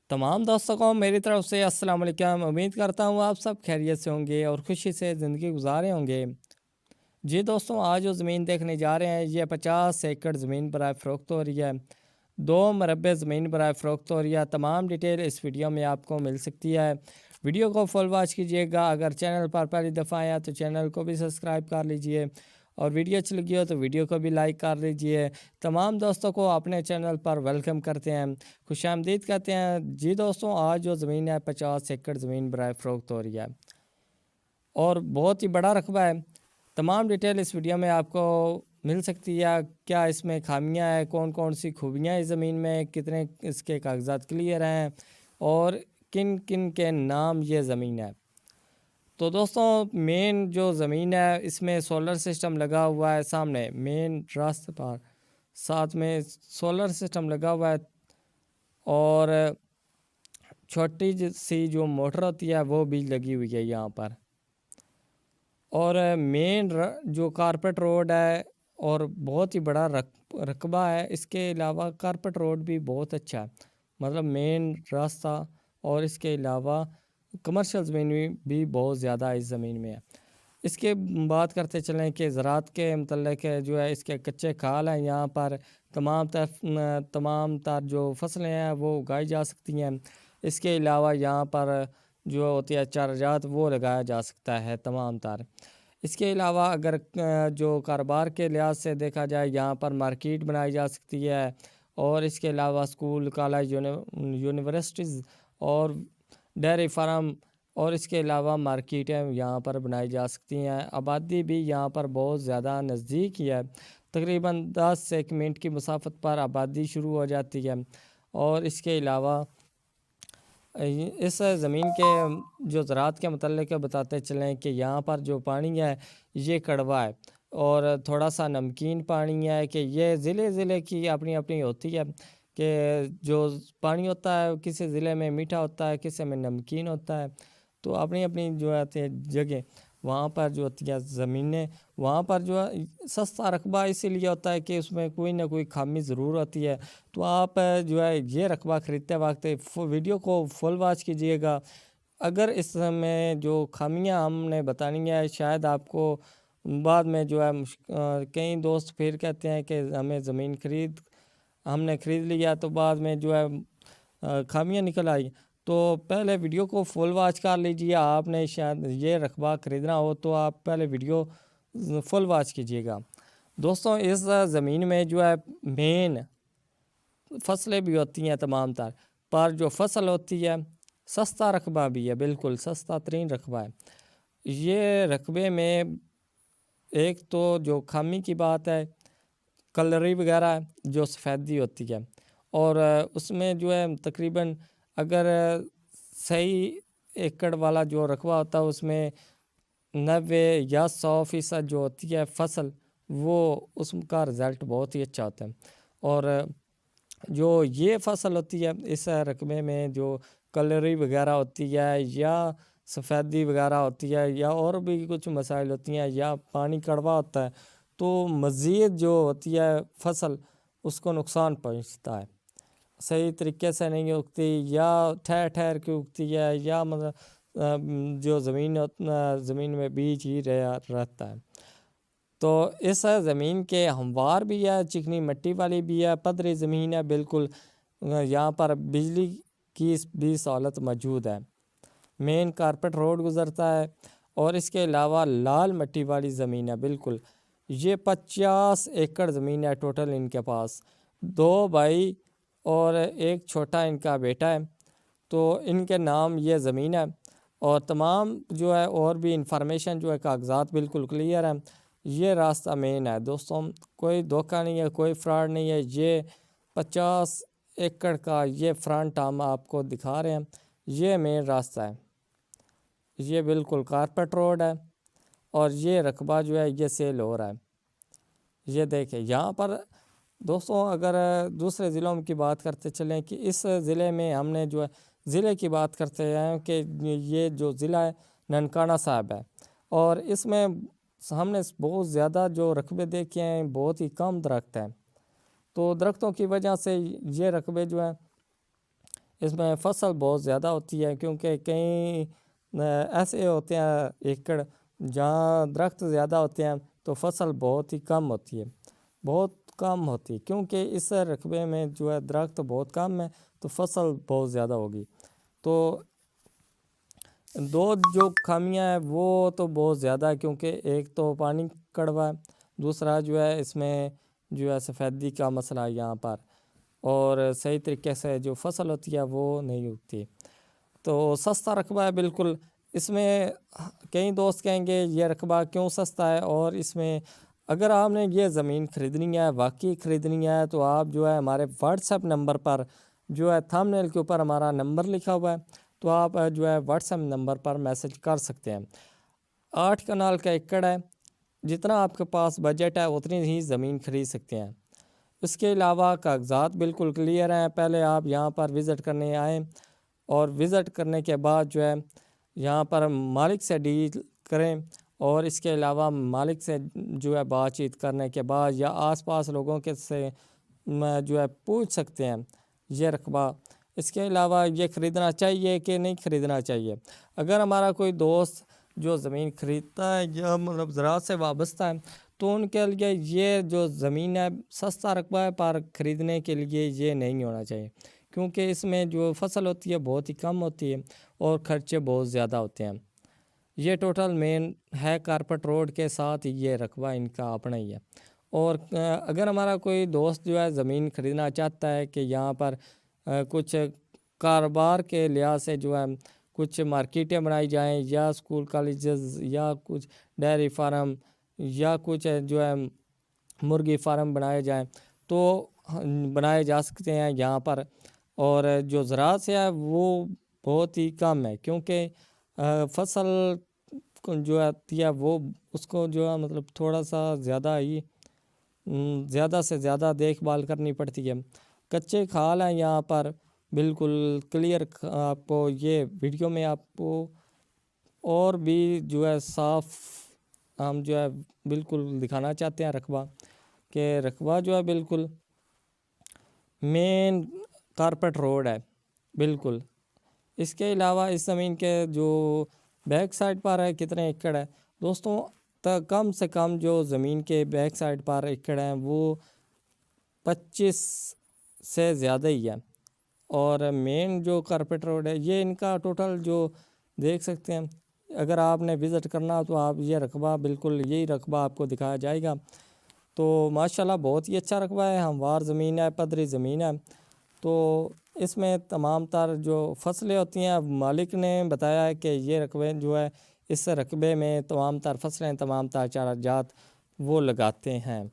तमाम दोस्तों को मेरी तरफ से अस्सलाम वालेकुम। उम्मीद करता हूँ आप सब खैरियत से होंगे और खुशी से ज़िंदगी गुजारे होंगे। जी दोस्तों, आज जो ज़मीन देखने जा रहे हैं ये 50 एकड़ ज़मीन बराए फ़रोख्त हो रही है। 2 मरबे ज़मीन बराए फ़रोख्त हो रही है। तमाम डिटेल इस वीडियो में आपको मिल सकती है। वीडियो को फुल वॉच कीजिएगा। अगर चैनल पर पहली दफ़ा आया तो चैनल को भी सब्सक्राइब कर लीजिए और वीडियो अच्छी लगी हो तो वीडियो को भी लाइक कर लीजिए। तमाम दोस्तों को अपने चैनल पर वेलकम करते हैं, खुशामदीद कहते हैं। जी दोस्तों, आज जो ज़मीन है 50 एकड़ ज़मीन बराए फ़रोख्त हो रही है और बहुत ही बड़ा रकबा है। तमाम डिटेल इस वीडियो में आपको मिल सकती है। क्या इसमें खामियां हैं, कौन कौन सी खूबियां हैं इस ज़मीन में, कितने इसके कागजात क्लियर हैं और किन किन के नाम ये ज़मीन है। तो दोस्तों, मेन जो ज़मीन है इसमें सोलर सिस्टम लगा हुआ है। सामने मेन रास्ते पर साथ में सोलर सिस्टम लगा हुआ है और छोटी सी जो मोटर होती है वो भी लगी हुई है यहाँ पर। और मेन जो कारपेट रोड है और बहुत ही बड़ा रकबा है। इसके अलावा कारपेट रोड भी बहुत अच्छा है, मतलब मेन रास्ता। और इसके अलावा कमर्शियल ज़मीन भी बहुत ज़्यादा इस ज़मीन में है। इसके बात करते चलें कि ज़राअत के मतलब जो है इसके कच्चे खाल हैं यहाँ पर। तमाम तर जो फसलें हैं वो उगाई जा सकती हैं। इसके अलावा यहाँ पर जो होती है चाराजात वो लगाया जा सकता है तमाम तर। इसके अलावा अगर जो कारोबार के लिहाज से देखा जाए, यहाँ पर मार्केट बनाई जा सकती है। और इसके अलावा स्कूल, कॉलेज, यूनिवर्सिटीज़ और डेयरी फार्म और इसके अलावा मार्केटें यहाँ पर बनाई जा सकती हैं। आबादी भी यहाँ पर बहुत ज़्यादा नज़दीक ही है, तकरीबन 10 से 1 मिनट की मुसाफत पर आबादी शुरू हो जाती है। और इसके अलावा इस ज़मीन के जो ज़राअत के मतलब बताते चलें कि यहाँ पर जो पानी है ये कड़वा है और थोड़ा सा नमकीन पानी है। कि ये ज़िले की अपनी अपनी होती है कि जो पानी होता है किसी ज़िले में मीठा होता है, किसी में नमकीन होता है। तो अपनी अपनी जो है जगह वहाँ पर जो होती है ज़मीनें, वहाँ पर जो है सस्ता रकबा इसीलिए होता है कि उसमें कोई ना कोई खामी ज़रूर होती है। तो आप जो है ये रकबा ख़रीदते वक्त वीडियो को फुल वॉच कीजिएगा। अगर इसमें जो खामियां हमने बतानी है शायद आपको बाद में जो है कई दोस्त फिर कहते हैं कि हमें ज़मीन हमने ख़रीद लिया तो बाद में जो है खामियां निकल आई। तो पहले वीडियो को फुल वॉच कर लीजिए। आपने शायद ये रकबा ख़रीदना हो तो आप पहले वीडियो फुल वॉच कीजिएगा। दोस्तों, इस ज़मीन में जो है मेन फसलें भी होती हैं तमाम तर, पर जो फसल होती है सस्ता रकबा भी है, बिल्कुल सस्ता तरीन रकबा है। ये रकबे में एक तो जो खामी की बात है कलरी वगैरह जो सफ़ेदी होती है। और उसमें जो है तकरीबन अगर सही एकड़ वाला जो रकबा होता है उसमें 90 या 100% जो होती है फसल वो उसका रिज़ल्ट बहुत ही अच्छा होता है। और जो ये फसल होती है इस रकबे में जो कलरी वगैरह होती है या सफ़ेदी वगैरह होती है या और भी कुछ मसाइल होती हैं या पानी कड़वा होता है तो मज़ीद जो होती है फसल उसको नुकसान पहुंचता है। सही तरीके से नहीं उगती या ठहर ठहर के उगती है या मतलब जो ज़मीन में बीज ही रहता है। तो इस ज़मीन के हमवार भी है, चिकनी मिट्टी वाली भी है, पधरी ज़मीन है बिल्कुल। यहाँ पर बिजली की भी सहूलत मौजूद है। मेन कारपेट रोड गुज़रता है और इसके अलावा लाल मिट्टी वाली ज़मीन है बिल्कुल। ये 50 एकड़ ज़मीन है टोटल इनके पास। 2 भाई और एक छोटा इनका बेटा है। तो इनके नाम ये ज़मीन है और तमाम जो है और भी इंफॉर्मेशन जो है कागज़ात बिल्कुल क्लियर है। ये रास्ता मेन है दोस्तों, कोई धोखा नहीं है, कोई फ्रॉड नहीं है। ये 50 एकड़ का ये फ्रंट हम आपको दिखा रहे हैं, ये मेन रास्ता है। ये बिल्कुल कारपेट रोड है और ये रकबा जो है ये सेल हो रहा है। ये देखें यहाँ पर दोस्तों, अगर दूसरे ज़िलों की बात करते चलें कि इस ज़िले में हमने जो है ज़िले की बात करते हैं कि ये जो ज़िला है ननकाना साहब है और इसमें हमने बहुत ज़्यादा जो रकबे देखे हैं बहुत ही कम दरख्त हैं। तो दरख्तों की वजह से ये रकबे जो हैं اس میں فصل بہت زیادہ ہوتی ہے، کیونکہ کئی ایسے ہوتے ہیں ایکڑ جہاں درخت زیادہ ہوتے ہیں تو فصل بہت ہی کم ہوتی ہے، بہت کم ہوتی ہے، کیونکہ اس رقبے میں جو ہے درخت بہت کم ہے تو فصل بہت زیادہ ہوگی۔ تو دو جو خامیاں ہیں وہ تو بہت زیادہ ہے، کیونکہ ایک تو پانی کڑوا ہے، دوسرا جو ہے اس میں جو ہے سفیدی کا مسئلہ ہے یہاں پر، اور صحیح طریقے سے جو فصل ہوتی ہے وہ نہیں اگتی۔ تو سستا رقبہ ہے بالکل۔ اس میں کئی دوست کہیں گے یہ رقبہ کیوں سستا ہے، اور اس میں اگر آپ نے یہ زمین خریدنی ہے، واقعی خریدنی ہے، تو آپ جو ہے ہمارے واٹس ایپ نمبر پر جو ہے تھمبنیل کے اوپر ہمارا نمبر لکھا ہوا ہے، تو آپ جو ہے واٹس ایپ نمبر پر میسج کر سکتے ہیں۔ 8 کنال کا ایکڑ ہے، جتنا آپ کے پاس بجٹ ہے اتنی ہی زمین خرید سکتے ہیں۔ اس کے علاوہ کاغذات بالکل کلیئر ہیں، پہلے آپ یہاں پر وزٹ کرنے آئیں، اور وزٹ کرنے کے بعد جو ہے یہاں پر مالک سے ڈیل کریں، اور اس کے علاوہ مالک سے جو ہے بات چیت کرنے کے بعد یا آس پاس لوگوں کے سے جو ہے پوچھ سکتے ہیں یہ رقبہ۔ اس کے علاوہ یہ خریدنا چاہیے کہ نہیں خریدنا چاہیے۔ اگر ہمارا کوئی دوست جو زمین خریدتا ہے یا مطلب زراعت سے وابستہ ہے تو ان کے لیے یہ جو زمین ہے سستا رقبہ ہے، پر خریدنے کے لیے یہ نہیں ہونا چاہیے، کیونکہ اس میں جو فصل ہوتی ہے بہت ہی کم ہوتی ہے اور خرچے بہت زیادہ ہوتے ہیں۔ یہ ٹوٹل مین ہے کارپٹ روڈ کے ساتھ یہ رقبہ ان کا اپنا ہی ہے۔ اور اگر ہمارا کوئی دوست جو ہے زمین خریدنا چاہتا ہے کہ یہاں پر کچھ کاروبار کے لحاظ سے جو ہے کچھ مارکیٹیں بنائی جائیں، یا اسکول کالجز، یا کچھ ڈیری فارم، یا کچھ جو ہے مرغی فارم بنائے جائیں، تو بنائے جا سکتے ہیں یہاں پر۔ اور جو زراعت سے ہے وہ بہت ہی کم ہے، کیونکہ فصل جو آتی ہے وہ اس کو جو ہے مطلب تھوڑا سا زیادہ سے زیادہ دیکھ بھال کرنی پڑتی ہے۔ کچے کھال ہیں یہاں پر بالکل کلیئر، آپ کو یہ ویڈیو میں آپ کو اور بھی جو ہے صاف ہم جو ہے بالکل دکھانا چاہتے ہیں رقبہ، کہ رقبہ جو ہے بالکل مین کارپٹ روڈ ہے بالکل۔ اس کے علاوہ اس زمین کے جو بیک سائڈ پر ہے کتنے ایکڑ ہے دوستوں، کم سے کم جو زمین کے بیک سائڈ پر ایکڑ ہیں وہ 25 سے زیادہ ہی ہے، اور مین جو کارپٹ روڈ ہے یہ ان کا ٹوٹل جو دیکھ سکتے ہیں۔ اگر آپ نے وزٹ کرنا تو آپ یہ رقبہ بالکل یہی رقبہ آپ کو دکھایا جائے گا۔ تو ماشاءاللہ بہت ہی اچھا رقبہ ہے، ہموار زمین ہے، پدری زمین ہے۔ تو اس میں تمام تر جو فصلیں ہوتی ہیں، مالک نے بتایا ہے کہ یہ رقبے جو ہے اس رقبے میں تمام تر فصلیں، تمام تر چارہ جات وہ لگاتے ہیں۔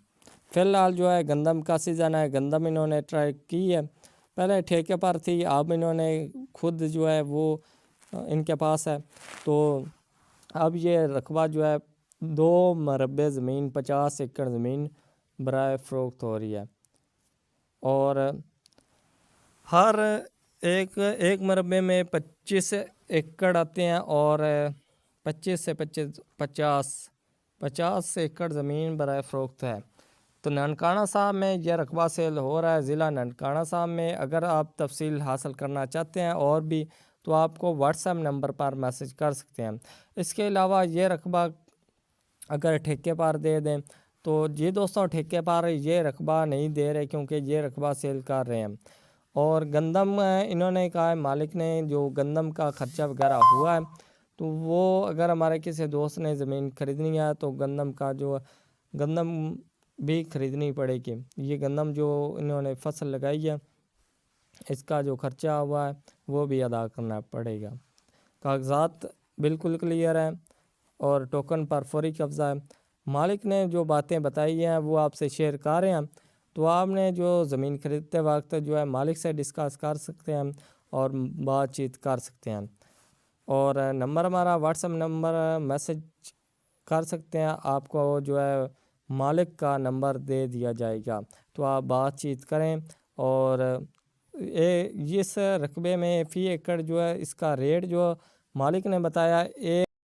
فی الحال جو ہے گندم کا سیزن ہے، گندم انہوں نے ٹرائی کی ہے، پہلے ٹھیکے پر تھی، اب انہوں نے خود جو ہے وہ ان کے پاس ہے، تو اب یہ رقبہ جو ہے 2 مربع زمین 50 ایکڑ زمین برائے فروخت ہو رہی ہے، اور ہر ایک مربع میں 25 ایکڑ آتے ہیں، اور 25 سے 50 ایکڑ زمین برائے فروخت ہے۔ تو ننکانہ صاحب میں یہ رقبہ سیل ہو رہا ہے، ضلع ننکانہ صاحب میں۔ اگر آپ تفصیل حاصل کرنا چاہتے ہیں اور بھی تو آپ کو واٹس ایپ نمبر پر میسج کر سکتے ہیں۔ اس کے علاوہ یہ رقبہ اگر ٹھیکے پر دے دیں تو یہ دوستوں ٹھیکے پر یہ رقبہ نہیں دے رہے، کیونکہ یہ رقبہ سیل کر رہے ہیں۔ اور گندم انہوں نے کہا ہے مالک نے، جو گندم کا خرچہ وغیرہ ہوا ہے تو وہ اگر ہمارے کسی دوست نے زمین خریدنی ہے تو گندم بھی خریدنی پڑے گی۔ یہ گندم جو انہوں نے فصل لگائی ہے اس کا جو خرچہ ہوا ہے وہ بھی ادا کرنا پڑے گا۔ کاغذات بالکل کلیئر ہیں اور ٹوکن پر فوری قبضہ ہے۔ مالک نے جو باتیں بتائی ہیں وہ آپ سے شیئر کر رہے ہیں، تو آپ نے جو زمین خریدتے وقت جو ہے مالک سے ڈسکس کر سکتے ہیں اور بات چیت کر سکتے ہیں۔ اور نمبر ہمارا واٹس ایپ نمبر میسج کر سکتے ہیں، آپ کو جو ہے مالک کا نمبر دے دیا جائے گا، تو آپ بات چیت کریں۔ اور اس رقبے میں فی ایکڑ جو ہے اس کا ریٹ جو مالک نے بتایا